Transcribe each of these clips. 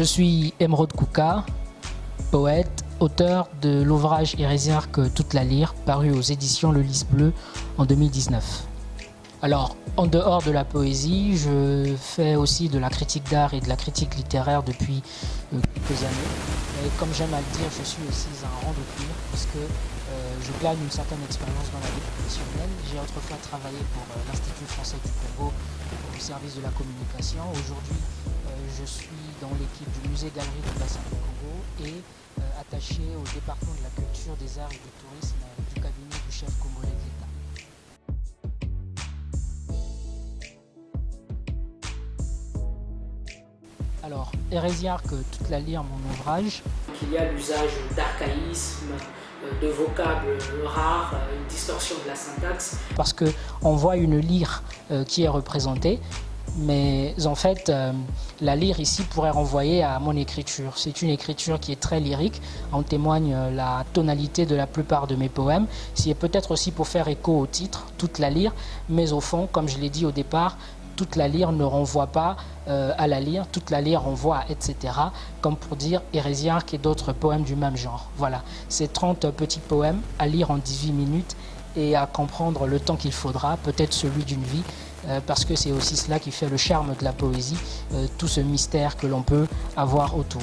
Je suis Emeraude Kouka, poète, auteur de l'ouvrage Hérésiarque toute la lyre, paru aux éditions Le Lys Bleu en 2019. Alors, en dehors de la poésie, je fais aussi de la critique d'art et de la critique littéraire depuis quelques années. Et comme j'aime à le dire, je suis aussi un rang de cuir, puisque je gagne une certaine expérience dans la vie professionnelle. J'ai autrefois travaillé pour l'Institut français du Congo au service de la communication. Aujourd'hui, je suis dans l'équipe du musée-galerie du bassin du Congo et attaché au département de la culture, des arts et du tourisme du cabinet du chef congolais de l'État. Alors, Hérésiarque toute la lyre, mon ouvrage. Il y a l'usage d'archaïsmes, de vocables rares, une distorsion de la syntaxe. Parce qu'on voit une lyre qui est représentée, mais en fait, la lyre ici pourrait renvoyer à mon écriture. C'est une écriture qui est très lyrique, en témoigne la tonalité de la plupart de mes poèmes. C'est peut-être aussi pour faire écho au titre, toute la lyre, mais au fond, comme je l'ai dit au départ, toute la lyre ne renvoie pas à la lyre, toute la lyre renvoie à etc. Comme pour dire Hérésiarque et d'autres poèmes du même genre. Voilà, c'est 30 petits poèmes à lire en 18 minutes et à comprendre le temps qu'il faudra, peut-être celui d'une vie, parce que c'est aussi cela qui fait le charme de la poésie, tout ce mystère que l'on peut avoir autour.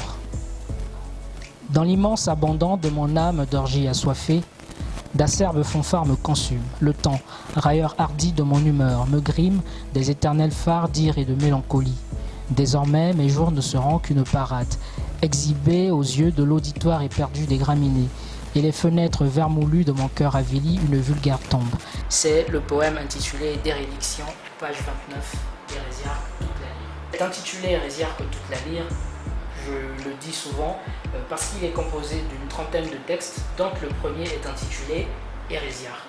Dans l'immense abandon de mon âme d'orgie assoiffée, d'acerbes fanfares me consument. Le temps, railleur hardi de mon humeur, me grime des éternels phares d'ire et de mélancolie. Désormais, mes jours ne seront qu'une parade, exhibée aux yeux de l'auditoire éperdu des graminées, et les fenêtres vermoulues de mon cœur avili, une vulgaire tombe. C'est le poème intitulé Déréliction, page 29, Hérésiarque toute la lyre. C'est intitulé Hérésiarque toute la lyre, je le dis souvent, parce qu'il est composé d'une trentaine de textes, dont le premier est intitulé Hérésiarque.